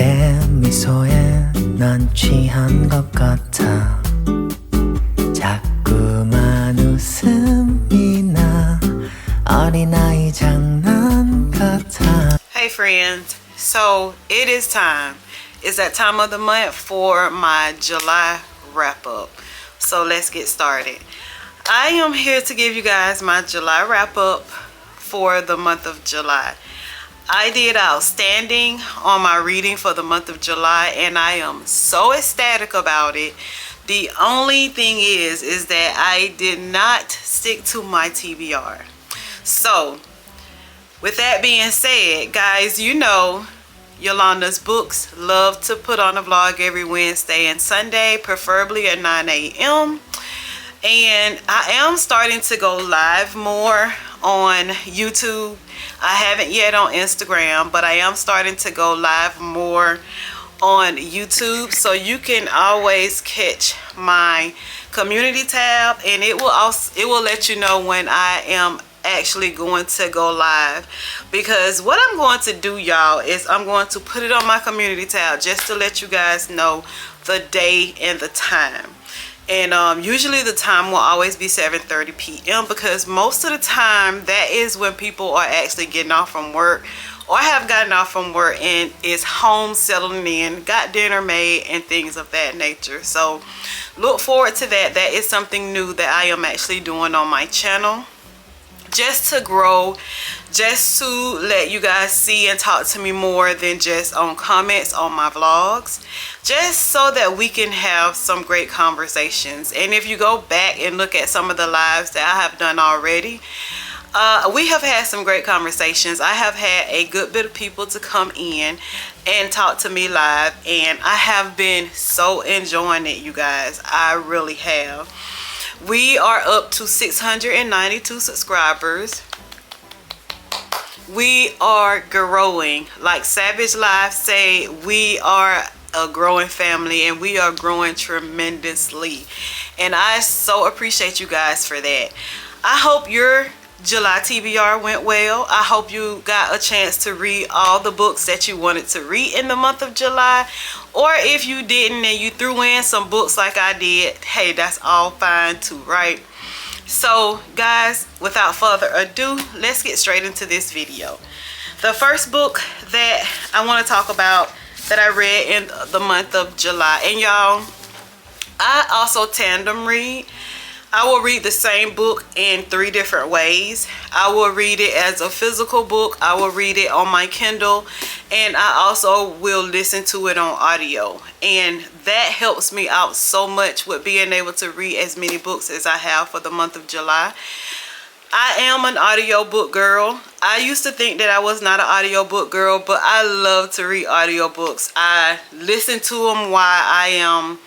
그의 미소에 난 취한 것 같아 자꾸만 웃음이 나 어린아이 장난 같아. Hey friends, so it is time. It's that time of the month for my July wrap up. So let's get started. I am here to give you guys my July wrap up for the month of July. I did outstanding on my reading for the month of July and I am so ecstatic about it. The only thing is that I did not stick to my TBR. So with that being said, guys, you know Yolanda's Books love to put on a vlog every Wednesday and Sunday, preferably at 9 a.m. And I am starting to go live more on YouTube. I haven't yet on Instagram, but I am starting to go live more on YouTube, so you can always catch my community tab and it will let you know when I am actually going to go live. Because what I'm going to do, y'all, is I'm going to put it on my community tab just to let you guys know the day and the time. And usually the time will always be 7:30 p.m. because most of the time that is when people are actually getting off from work or have gotten off from work and is home settling in, got dinner made and things of that nature. So look forward to that. That is something new that I am actually doing on my channel, just to grow, just to let you guys see and talk to me more than just on comments on my vlogs, just so that we can have some great conversations. And if you go back and look at some of the lives that I have done already, we have had some great conversations. I have had a good bit of people to come in and talk to me live, and I have been so enjoying it, you guys. I really have. We are up to 692 subscribers. We are growing. Like Savage Life say, we are a growing family and we are growing tremendously. And I so appreciate you guys for that. I hope your July TBR went well. I hope you got a chance to read all the books that you wanted to read in the month of July. Or if you didn't and you threw in some books like I did, hey, that's all fine too, right? So guys, without further ado, let's get straight into this video. The first book that I want to talk about that I read in the month of July, and y'all, I also tandem read. I will read the same book in 3 different ways. I will read it as a physical book, I will read it on my Kindle, and I also will listen to it on audio. And that helps me out so much with being able to read as many books as I have for the month of July. I am an audiobook girl. I used to think that I was not an audiobook girl, but I love to read audiobooks. I listen to them while I am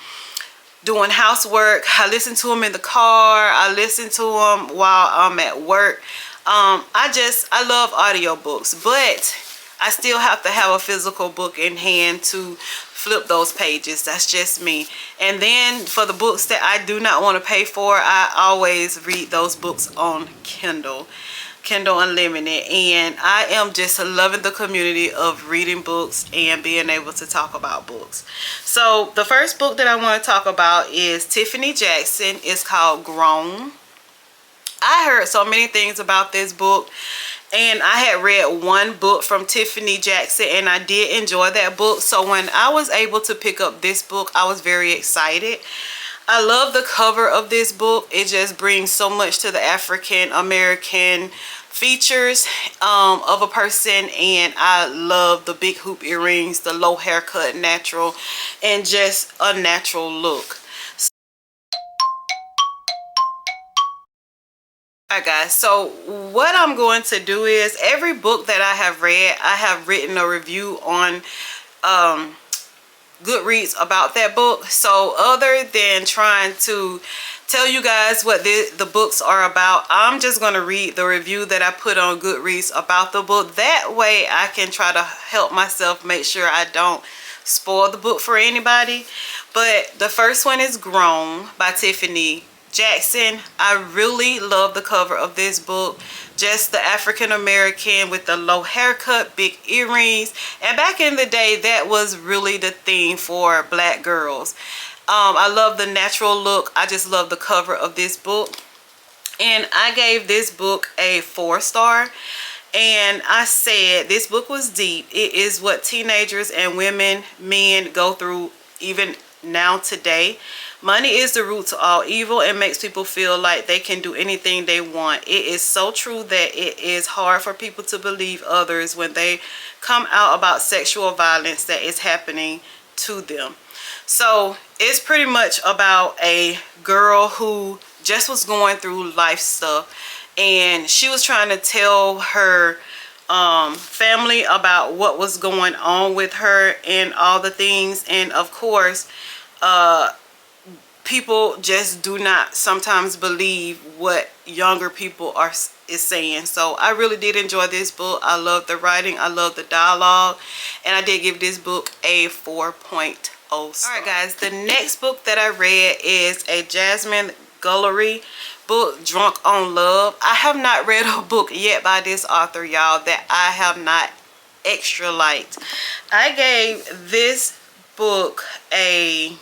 doing housework. I listen to them in the car. I listen to them while I'm at work. I love audiobooks, but I still have to have a physical book in hand to flip those pages. That's just me. And then for the books that I do not want to pay for, I always read those books on Kindle Unlimited. And I am just loving the community of reading books and being able to talk about books. So the first book that I want to talk about is Tiffany Jackson. It's called Grown. I heard so many things about this book, and I had read one book from Tiffany Jackson and I did enjoy that book. So when I was able to pick up this book, I was very excited. I love the cover of this book. It just brings so much to the African American features of a person, and I love the big hoop earrings, the low haircut, natural, and just a natural look. Alright guys, so what I'm going to do is every book that I have read, I have written a review on Goodreads about that book. So other than trying to tell you guys what the books are about, I'm just going to read the review that I put on Goodreads about the book. That way I can try to help myself make sure I don't spoil the book for anybody. But the first one is Grown by Tiffany Jackson. I really love the cover of this book. Just the African American with the low haircut, big earrings. And back in the day, that was really the thing for black girls. I love the natural look. I just love the cover of this book. And I gave this book a 4-star. And I said this book was deep. It is what teenagers and men go through even now today. Money is the root to all evil and makes people feel like they can do anything they want. It is so true that it is hard for people to believe others when they come out about sexual violence that is happening to them. So it's pretty much about a girl who just was going through life stuff, and she was trying to tell her family about what was going on with her and all the things. And of course, people just do not sometimes believe what younger people is saying. So I really did enjoy this book. I love the writing, I love the dialogue, and I did give this book a 4.0 star. Alright guys, the next book that I read is a Jasmine Guillory book, Drunk on Love. I have not read a book yet by this author, y'all, that I have not extra liked. I gave this book a,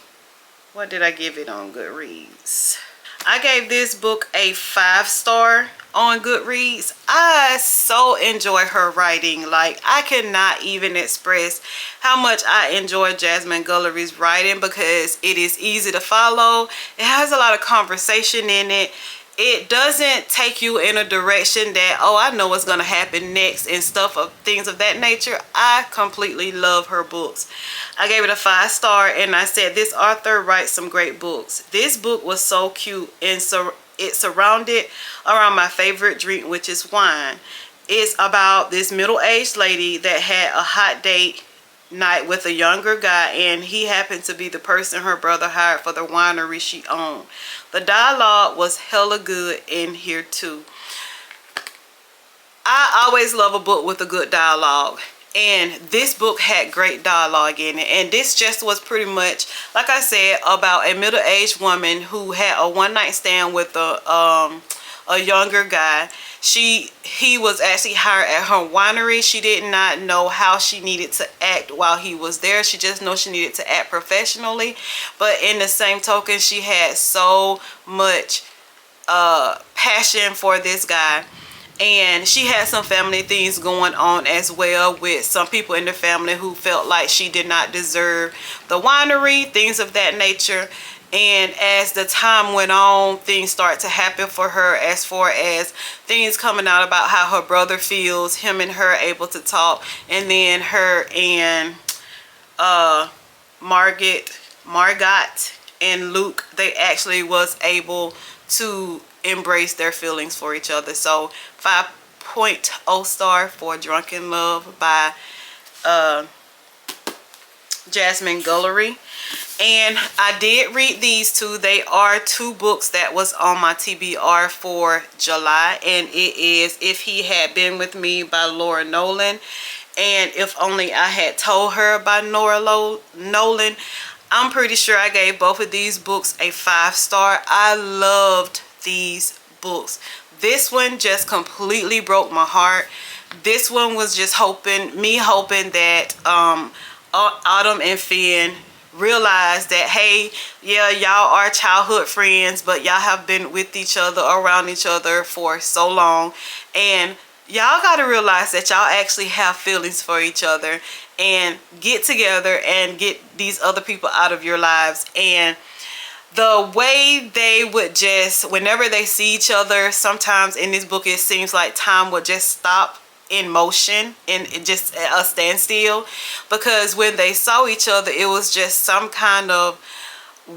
what did I give it on Goodreads? I gave this book a 5-star on Goodreads. I so enjoy her writing. Like, I cannot even express how much I enjoy Jasmine Guillory's writing because it is easy to follow. It has a lot of conversation in it. It doesn't take you in a direction that, oh, I know what's going to happen next and stuff of things of that nature. I completely love her books. I gave it a 5-star, and I said this author writes some great books. This book was so cute, and so it surrounded around my favorite drink, which is wine. It's about this middle-aged lady that had a hot date night with a younger guy, and he happened to be the person her brother hired for the winery she owned. The dialogue was hella good in here too. I always love a book with a good dialogue, and this book had great dialogue in it. And this just was pretty much, like I said, about a middle-aged woman who had a one-night stand with a younger guy. He was actually hired at her winery. She did not know how she needed to act while he was there. She just knew she needed to act professionally. But in the same token, she had so much passion for this guy. And she had some family things going on as well with some people in the family who felt like she did not deserve the winery, things of that nature. And as the time went on, things start to happen for her as far as things coming out about how her brother feels, him and her able to talk, and then her and Margot and Luke, they actually was able to embrace their feelings for each other. So 5.0 star for Drunk in Love by Jasmine Guillory. And I did read these two. They are 2 books that was on my TBR for July, and it is If He Had Been With Me by Laura Nolan and If Only I Had Told Her by Nora Nolan. I'm pretty sure I gave both of these books a 5-star. I loved these books. This one just completely broke my heart. This one was just hoping that Autumn and Finn realize that, hey, yeah, y'all are childhood friends, but y'all have been with each other, around each other for so long, and y'all got to realize that y'all actually have feelings for each other, and get together and get these other people out of your lives. And the way they would just, whenever they see each other, sometimes in this book it seems like time would just stop in motion and just a standstill, because when they saw each other, it was just some kind of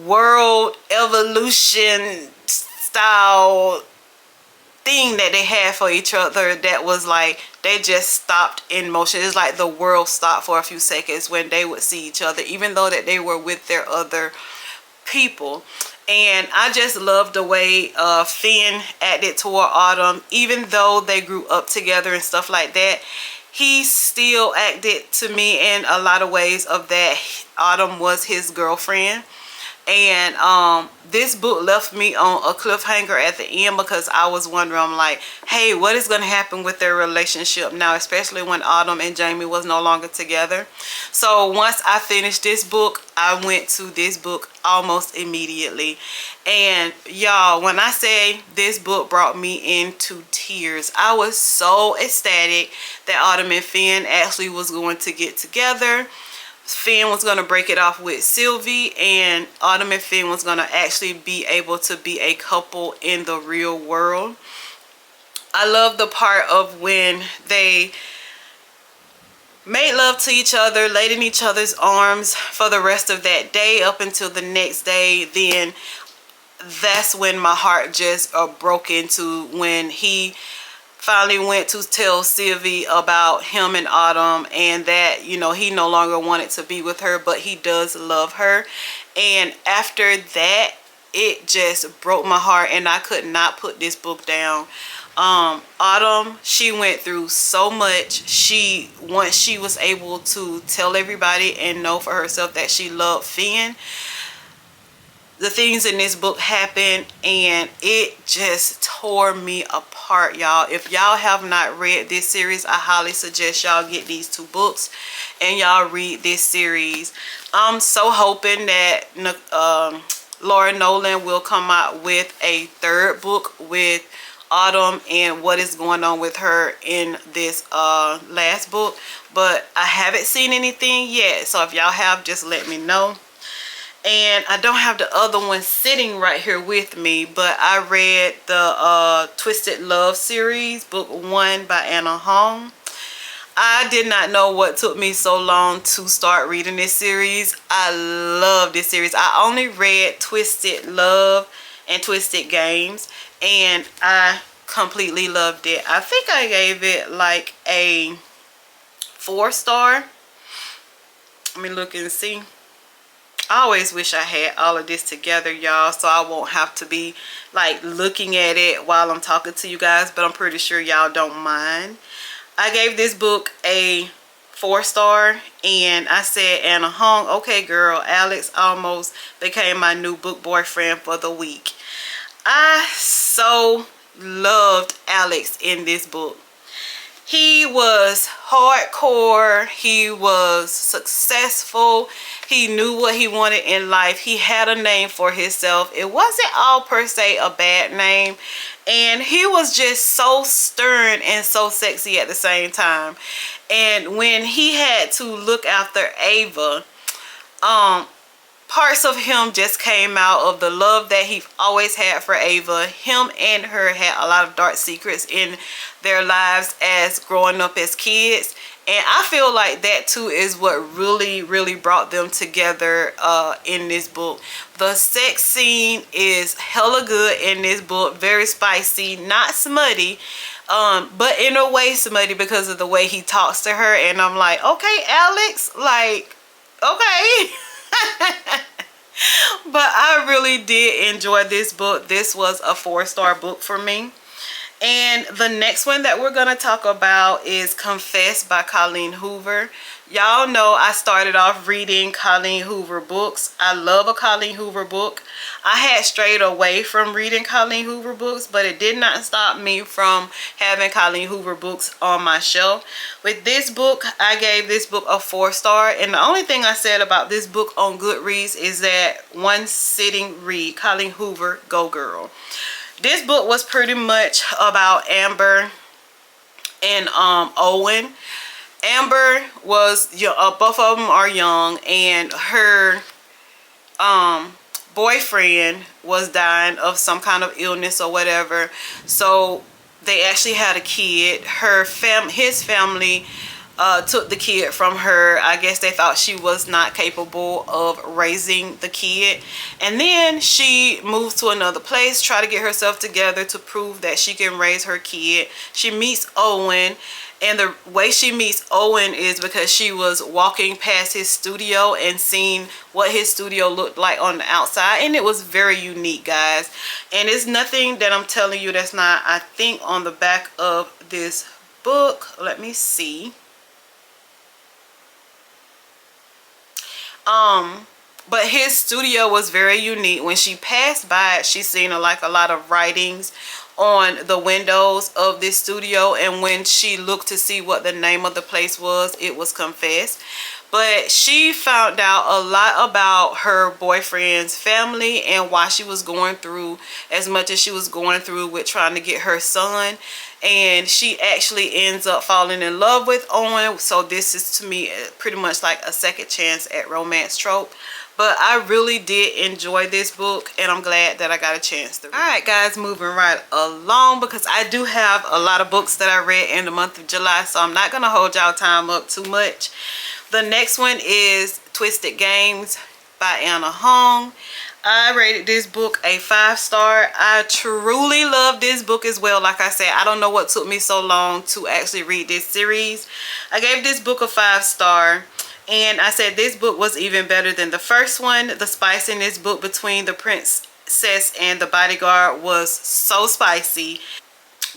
world evolution style thing that they had for each other that was like they just stopped in motion. It's like the world stopped for a few seconds when they would see each other, even though that they were with their other people. And I just love the way Finn acted toward Autumn. Even though they grew up together and stuff like that, he still acted to me in a lot of ways of that Autumn was his girlfriend. And this book left me on a cliffhanger at the end, because I was wondering, I'm like, hey, what is going to happen with their relationship now, especially when Autumn and Jamie was no longer together. So once I finished this book, I went to this book almost immediately. And y'all, when I say this book brought me into tears, I was so ecstatic that Autumn and Finn actually was going to get together. Finn was going to break it off with Sylvie, and Autumn and Finn was going to actually be able to be a couple in the real world. I love the part of when they made love to each other, laid in each other's arms for the rest of that day up until the next day. Then that's when my heart just broke into, when he finally went to tell Sylvie about him and Autumn, and that, you know, he no longer wanted to be with her, but he does love her. And after that, it just broke my heart, and I could not put this book down. Autumn, she went through so much. Once she was able to tell everybody and know for herself that she loved Finn, the things in this book happened, and it just tore me apart, y'all. If y'all have not read this series, I highly suggest y'all get these two books and y'all read this series. I'm so hoping that Laura Nolan will come out with a third book with Autumn and what is going on with her in this last book, but I haven't seen anything yet. So if y'all have, just let me know. And I don't have the other one sitting right here with me, but I read the Twisted Love series, book 1 by Anna Hong. I did not know what took me so long to start reading this series. I love this series. I only read Twisted Love and Twisted Games, and I completely loved it. I think I gave it like a 4-star. Let me look and see. I always wish I had all of this together, y'all, so I won't have to be like looking at it while I'm talking to you guys, but I'm pretty sure y'all don't mind. I gave this book a 4-star, and I said, Anna Hong, okay girl, Alex almost became my new book boyfriend for the week. I so loved Alex in this book. He was hardcore, he was successful, he knew what he wanted in life, he had a name for himself. It wasn't all per se a bad name, and he was just so stern and so sexy at the same time. And when he had to look after Ava, parts of him just came out of the love that he always had for Ava. Him and her had a lot of dark secrets in their lives as growing up as kids, and I feel like that too is what really brought them together in this book. The sex scene is hella good in this book, very spicy, not smutty, but in a way smutty because of the way he talks to her, and I'm like, okay Alex, like, okay. But I really did enjoy this book. This was a 4-star book for me. And the next one that we're going to talk about is Confess by Colleen Hoover. Y'all know I started off reading Colleen Hoover books. I love a Colleen Hoover book. I had strayed away from reading Colleen Hoover books, but it did not stop me from having Colleen Hoover books on my shelf. With this book, I gave this book a 4-star, and the only thing I said about this book on Goodreads is that one sitting read. Colleen Hoover, go girl. This book was pretty much about Amber and Owen. Amber was, both of them are young, and her boyfriend was dying of some kind of illness or whatever. So they actually had a kid. His family took the kid from her. I guess they thought she was not capable of raising the kid, and then she moves to another place, try to get herself together to prove that she can raise her kid. She meets Owen, and the way she meets Owen is because she was walking past his studio and seeing what his studio looked like on the outside, and it was very unique, guys. And it's nothing that I'm telling you that's not, I think, on the back of this book. Let me see. But his studio was very unique. When she passed by it, she seen like a lot of writings on the windows of this studio, and when she looked to see what the name of the place was, it was Confess. But she found out a lot about her boyfriend's family and why she was going through as much as she was going through with trying to get her son. And she actually ends up falling in love with Owen. So this is, to me, pretty much like a second chance at romance trope. But I really did enjoy this book, and I'm glad that I got a chance to read. Alright guys, moving right along, because I do have a lot of books that I read in the month of July, so I'm not going to hold y'all time up too much. The next one is Twisted Games by Anna Hong. I rated this book a 5-star. I truly love this book as well. Like I said, I don't know what took me so long to actually read this series. I gave this book a 5-star. And I said this book was even better than the first one. The spice in this book between the princess and the bodyguard was so spicy.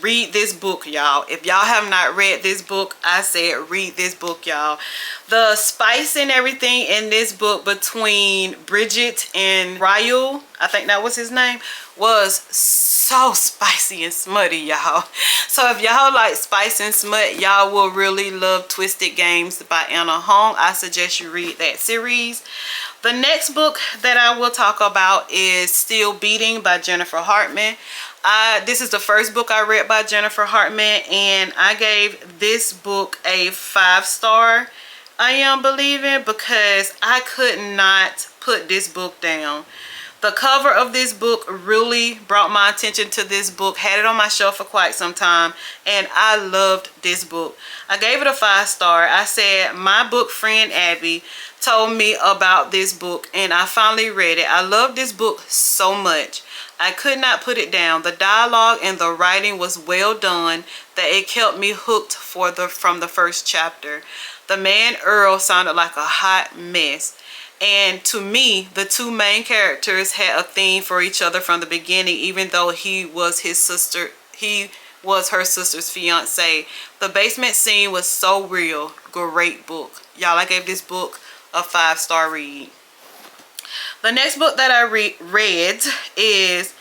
Read this book, y'all. If y'all have not read this book, I said read this book, y'all. The spice and everything in this book between Bridget and Raul, I think that was his name, was so spicy and smutty, y'all. So if y'all like spice and smut, y'all will really love Twisted Games by Anna Hong. I suggest you read that series. The next book that I will talk about is Still Beating by Jennifer Hartman. This is the first book I read by Jennifer Hartman, and I gave this book a 5-star, I am believing, because I could not put this book down. The cover of this book really brought my attention to this book. Had it on my shelf for quite some time, and I loved this book. I gave it a 5-star. I said my book friend Abby told me about this book, and I finally read it. I love this book so much. I could not put it down. The dialogue and the writing was well done, that it kept me hooked from the first chapter. The man Earl sounded like a hot mess. And to me, the two main characters had a theme for each other from the beginning, even though he was her sister's fiance. The basement scene was so real. Great book. Y'all, I gave this book a 5-star read. The next book that I read is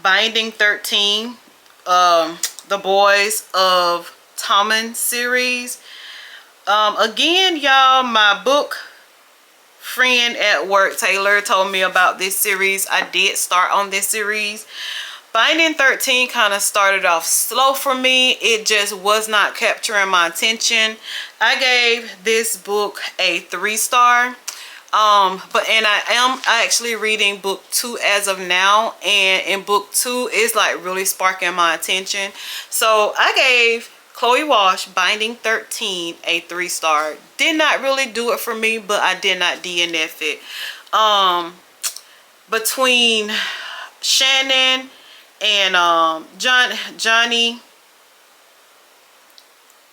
Binding 13, the Boys of Tommen series. Again, y'all, my book friend at work, Taylor, told me about this series. I did start on this series. Binding 13 kind of started off slow for me. It just was not capturing my attention. I gave this book a 3-star. I am actually reading book 2 as of now, and in book 2 is like really sparking my attention. So I gave Chloe Walsh Binding 13 a 3-star. Did not really do it for me, but I did not DNF it. Between Shannon and Johnny,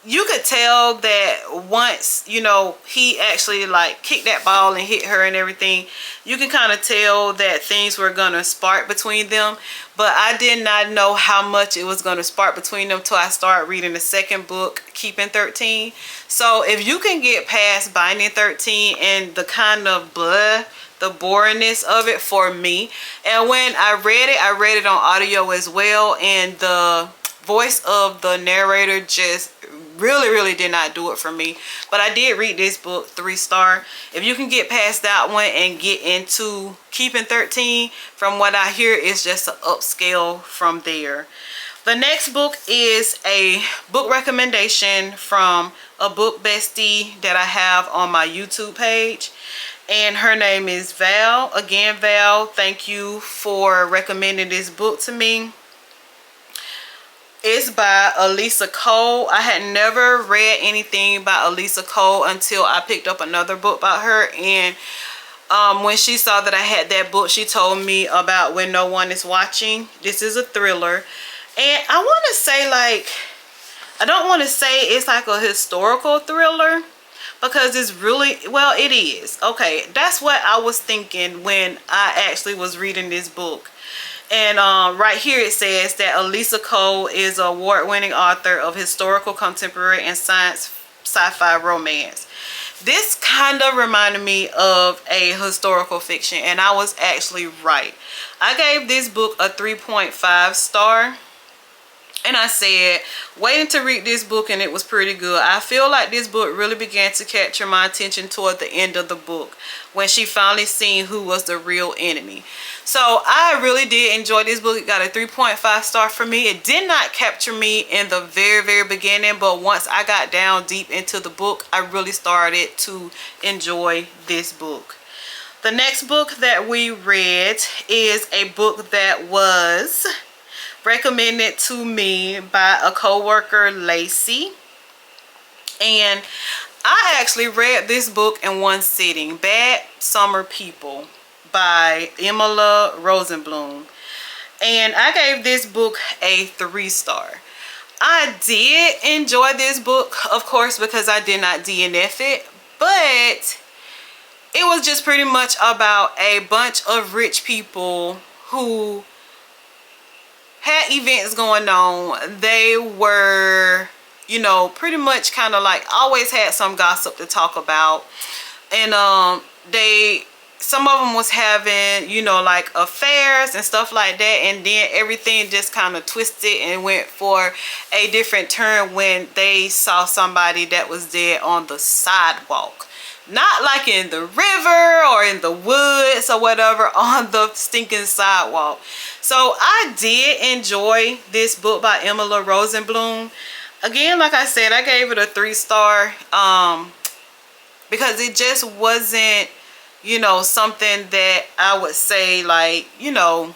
you could tell that once, you know, he actually like kicked that ball and hit her and everything, you can kind of tell that things were gonna spark between them. But I did not know how much it was gonna spark between them till I started reading the second book, Keeping 13. So if you can get past Binding 13 and the kind of the boringness of it for me, and when I read it on audio as well, and the voice of the narrator just really did not do it for me. But I did read this book 3-star. If you can get past that one and get into Keeping 13, from what I hear, it's just an upscale from there. The next book is a book recommendation from a book bestie that I have on my YouTube page, and her name is Val. Again, Val, thank you for recommending this book to me. It's by Elisa Cole. I had never read anything by Elisa Cole until I picked up another book by her, and when she saw that I had that book, she told me about When No One Is Watching. This is a thriller, and I want to say, like, I don't want to say it's like a historical thriller, because it's really, well, it is. Okay, that's what I was thinking when I actually was reading this book. And right here it says that Elisa Cole is an award-winning author of historical, contemporary, and science sci-fi romance. This kind of reminded me of a historical fiction, and I was actually right. I gave this book a 3.5 star. And I said, waiting to read this book, and it was pretty good. I feel like this book really began to capture my attention toward the end of the book, when she finally seen who was the real enemy. So I really did enjoy this book. It got a 3.5 star for me. It did not capture me in the very beginning, but once I got down deep into the book, I really started to enjoy this book. The next book that we read is a book that was recommended to me by a co-worker, Lacey, and I actually read this book in one sitting. Bad Summer People by Emma Rosenblum, and I gave this book a 3 star. I did enjoy this book, of course, because I did not DNF it, but it was just pretty much about a bunch of rich people who had events going on. They were, you know, pretty much kind of like always had some gossip to talk about, and some of them was having, you know, like affairs and stuff like that, and then everything just kind of twisted and went for a different turn when they saw somebody that was dead on the sidewalk. Not like in the river or in the woods or whatever, on the stinking sidewalk. So I did enjoy this book by Emma Rosenblum. Again, like I said, I gave it a 3 star because it just wasn't, you know, something that I would say like, you know,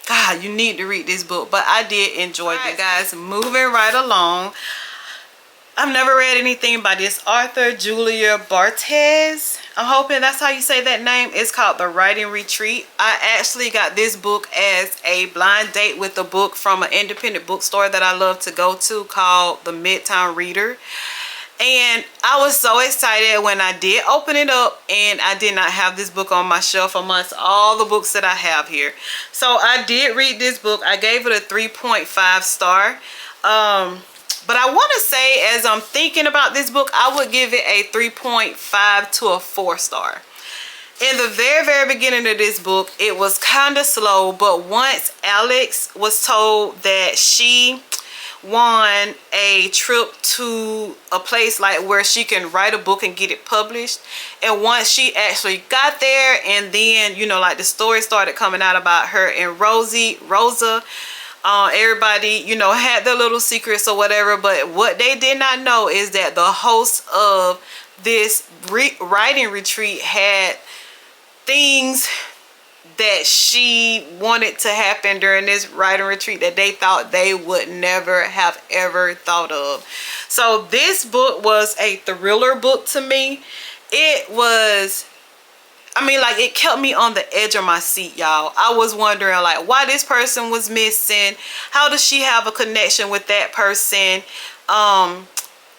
God, you need to read this book. But I did enjoy it, guys. Moving right along. I've never read anything by this author, Julia Bartez. I'm hoping that's how you say that name. It's called The Writing Retreat. I actually got this book as a blind date with a book from an independent bookstore that I love to go to called The Midtown Reader. And I was so excited when I did open it up, and I did not have this book on my shelf amongst all the books that I have here. So I did read this book. I gave it a 3.5 star. But I want to say, as I'm thinking about this book, I would give it a 3.5 to a 4 star. In the very beginning of this book, it was kind of slow, but once Alex was told that she won a trip to a place like where she can write a book and get it published, and once she actually got there, and then, you know, like the story started coming out about her and Rosa, everybody, you know, had their little secrets or whatever, but what they did not know is that the host of this writing retreat had things that she wanted to happen during this writing retreat that they thought they would never have ever thought of. So this book was a thriller book to me. It was, I mean, like, it kept me on the edge of my seat, y'all. I was wondering, like, why this person was missing. How does she have a connection with that person?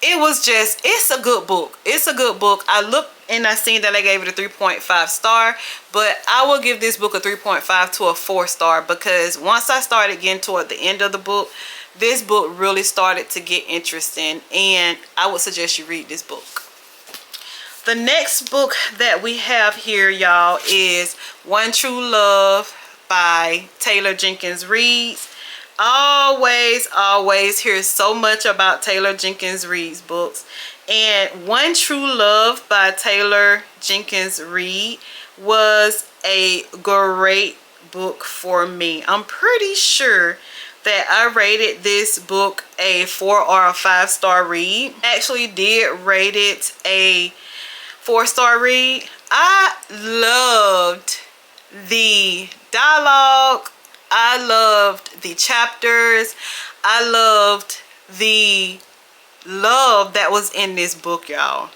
It was just, it's a good book. It's a good book. I looked and I seen that I gave it a 3.5 star, but I will give this book a 3.5 to a 4 star because once I started getting toward the end of the book, this book really started to get interesting, and I would suggest you read this book. The next book that we have here, y'all, is One True Love by Taylor Jenkins Reid. Always hear so much about Taylor Jenkins Reid's books. And One True Love by Taylor Jenkins Reid was a great book for me. I'm pretty sure that I rated this book a 4 or a 5 star read. Actually did rate it a 4 star read. I loved the dialogue. I loved the chapters. I loved the love that was in this book, y'all.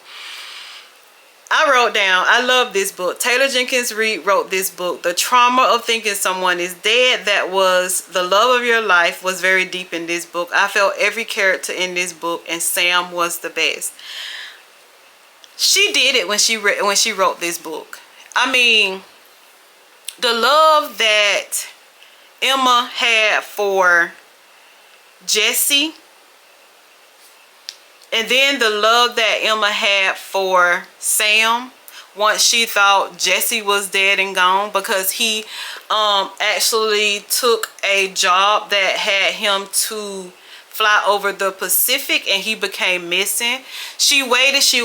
I wrote down, I love this book. Taylor Jenkins Reid wrote this book. The trauma of thinking someone is dead, that was the love of your life, was very deep in this book. I felt every character in this book, and Sam was the best. She did it when she wrote this book. I mean, the love that Emma had for Jesse And then the love that Emma had for Sam once she thought Jesse was dead and gone, because he actually took a job that had him to fly over the Pacific, and he became missing. She waited, she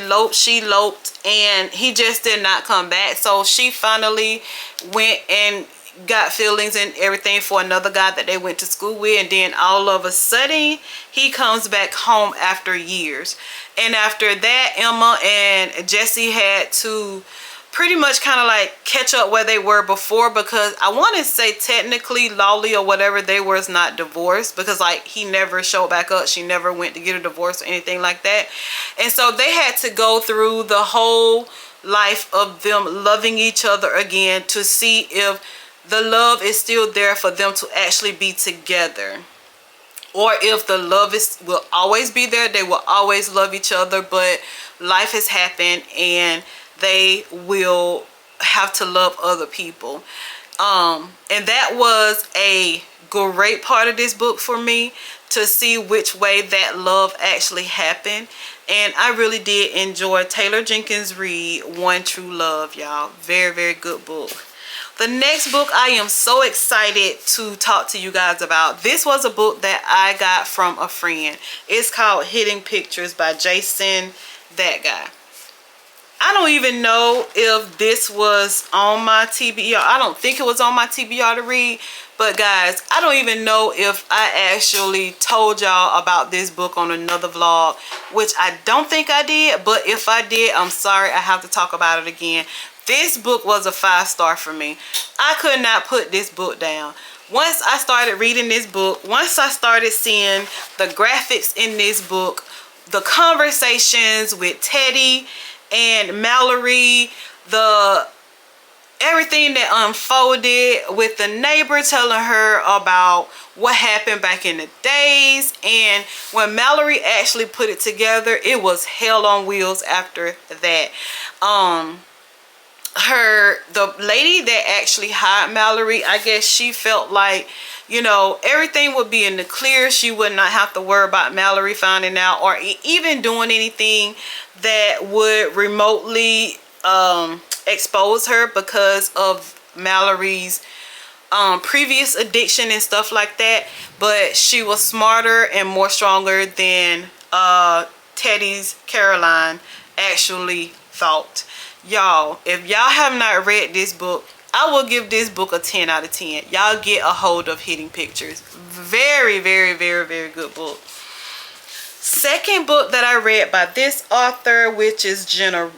loped, and he just did not come back. So she finally went and got feelings and everything for another guy that they went to school with, and then all of a sudden he comes back home after years. And after that, Emma and Jesse had to pretty much kind of like catch up where they were before, because I want to say technically Lolly or whatever they was not divorced, because like he never showed back up, she never went to get a divorce or anything like that. And so they had to go through the whole life of them loving each other again to see if the love is still there for them to actually be together, or if the love will always be there. They will always love each other, but life has happened and they will have to love other people. And that was a great part of this book for me, to see which way that love actually happened. And I really did enjoy Taylor Jenkins Reid, One True Love, y'all. Very, very good book. The next book I am so excited to talk to you guys about. This was a book that I got from a friend. It's called Hidden Pictures by Jason, that guy. I don't even know if this was on my TBR. I don't think it was on my TBR to read. But guys, I don't even know if I actually told y'all about this book on another vlog, which I don't think I did. But if I did, I'm sorry. I have to talk about it again. This book was a 5-star for me. I could not put this book down. Once I started reading this book, once I started seeing the graphics in this book, the conversations with Teddy and Mallory, everything that unfolded with the neighbor telling her about what happened back in the days, and when Mallory actually put it together, it was hell on wheels after that. The lady that actually hired Mallory, I guess she felt like, you know, everything would be in the clear. She would not have to worry about Mallory finding out, or even doing anything that would remotely expose her because of Mallory's previous addiction and stuff like that. But she was smarter and more stronger than Teddy's Caroline actually thought. Y'all, if y'all have not read this book, I will give this book a 10 out of 10. Y'all get a hold of Hidden Pictures. Very, very, very, very good book. Second book that I read by this author, which is Geneva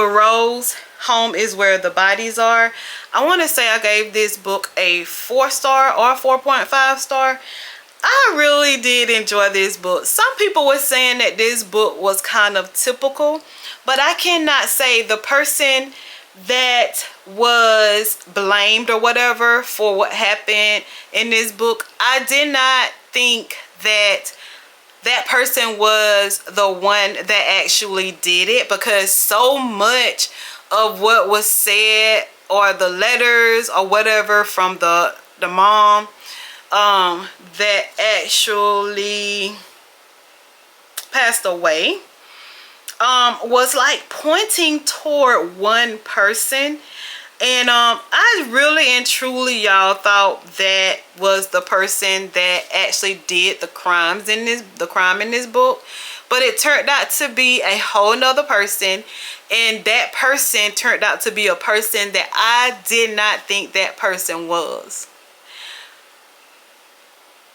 Rose, Home is Where the Bodies Are. I want to say I gave this book a 4-star or 4.5 star. I really did enjoy this book. Some people were saying that this book was kind of typical, but I cannot say the person that was blamed or whatever for what happened in this book, I did not think that that person was the one that actually did it, because so much of what was said, or the letters or whatever from the mom that actually passed away was like pointing toward one person. And I really and truly, y'all, thought that was the person that actually did the crime in this book. But it turned out to be a whole nother person, and that person turned out to be a person that I did not think that person was.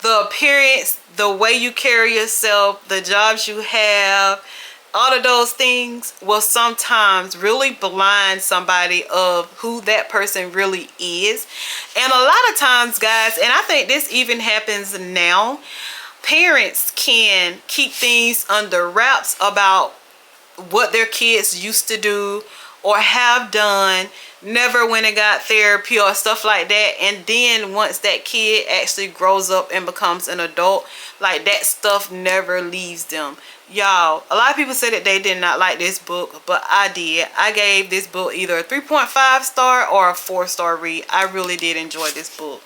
The appearance, the way you carry yourself, the jobs you have, all of those things will sometimes really blind somebody of who that person really is. And a lot of times, guys, and I think this even happens now, parents can keep things under wraps about what their kids used to do or have done, never went and got therapy or stuff like that. And then once that kid actually grows up and becomes an adult, like that stuff never leaves them. Y'all, a lot of people said that they did not like this book, but I did. I gave this book either a 3.5 star or a 4-star read. I really did enjoy this book.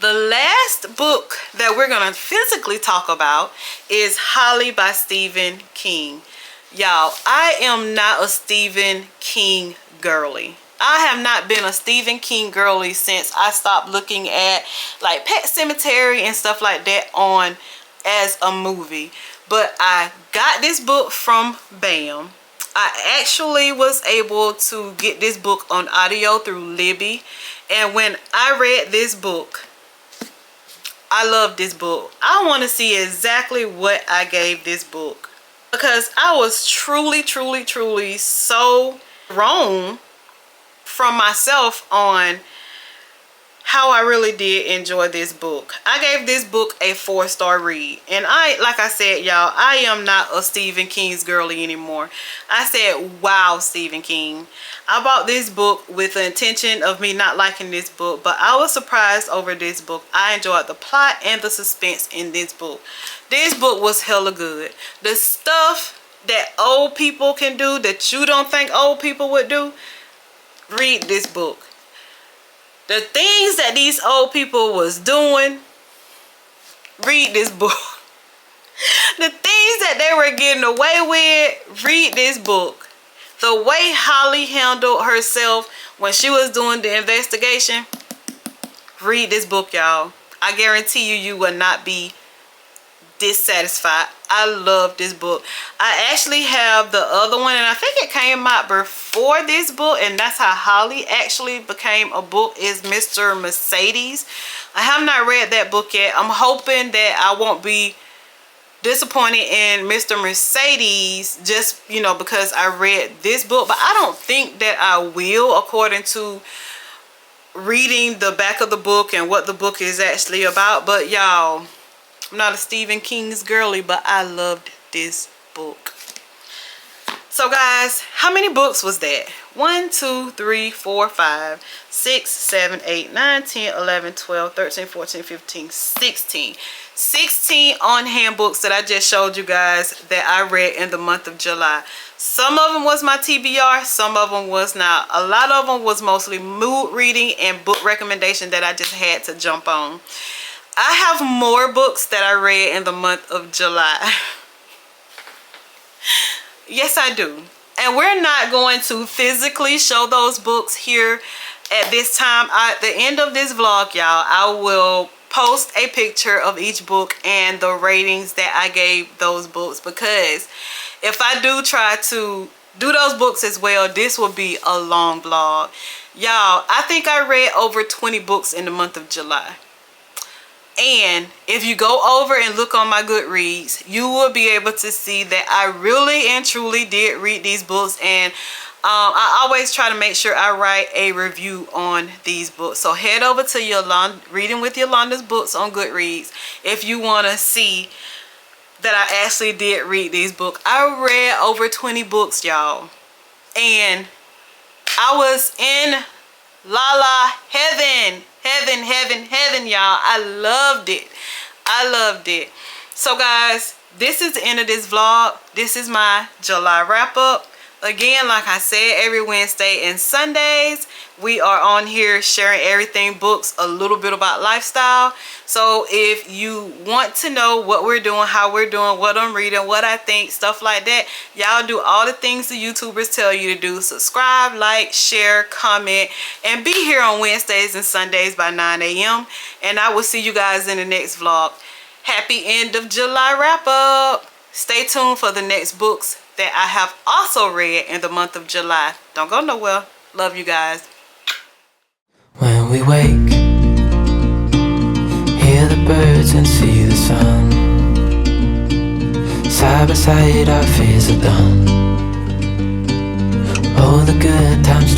The last book that we're gonna physically talk about is Holly by Stephen King. Y'all, I am not a Stephen King girly. I have not been a Stephen King girly since I stopped looking at like Pet Sematary and stuff like that on as a movie. But I got this book from BAM. I actually was able to get this book on audio through Libby. And when I read this book, I love this book. I want to see exactly what I gave this book, because I was truly so wrong from myself on how I really did enjoy this book. I gave this book a 4-star read. And like I said, y'all, I am not a Stephen King's girly anymore. I said, wow, Stephen King. I bought this book with the intention of me not liking this book, but I was surprised over this book. I enjoyed the plot and the suspense in this book. This book was hella good. The stuff that old people can do that you don't think old people would do, read this book. The things that these old people was doing, read this book. The things that they were getting away with, read this book. The way Holly handled herself when she was doing the investigation, read this book, y'all. I guarantee you, you will not be dissatisfied. I love this book. I actually have the other one, and I think it came out before this book, and that's how Holly actually became a book, is Mr. Mercedes. I have not read that book yet. I'm hoping that I won't be disappointed in Mr. Mercedes just, you know, because I read this book, but I don't think that I will, according to reading the back of the book and what the book is actually about. But y'all, I'm not a Stephen King's girly, but I loved this book. So guys, how many books was that? 1, 2, 3, 4, 5, 6, 7, 8, 9, 10, 11, 12, 13, 14, 15, 16. 16 on-hand books that I just showed you guys that I read in the month of July. Some of them was my TBR, some of them was not. A lot of them was mostly mood reading and book recommendation that I just had to jump on. I have more books that I read in the month of July. Yes, I do. And we're not going to physically show those books here at this time. At the end of this vlog, y'all, I will post a picture of each book and the ratings that I gave those books, because if I do try to do those books as well, this will be a long vlog. Y'all, I think I read over 20 books in the month of July. And if you go over and look on my Goodreads, you will be able to see that I really and truly did read these books. And I always try to make sure I write a review on these books. So head over to Yolanda, Reading with Yolanda's books on Goodreads, if you want to see that I actually did read these books. I read over 20 books, y'all. And I was in La heaven. Heaven, y'all. I loved it. I loved it. So guys, this is the end of this vlog. This is my July wrap up. Again, like I said, every Wednesday and Sundays, we are on here sharing everything books, a little bit about lifestyle. So if you want to know what we're doing, how we're doing, what I'm reading, what I think, stuff like that, y'all do all the things the YouTubers tell you to do. Subscribe, like, share, comment, and be here on Wednesdays and Sundays by 9 a.m. And I will see you guys in the next vlog. Happy end of July wrap up. Stay tuned for the next books that I have also read in the month of July. Don't go nowhere. Love you guys. When we wake, hear the birds and see the sun. Side by side our fears are done. Oh, the good times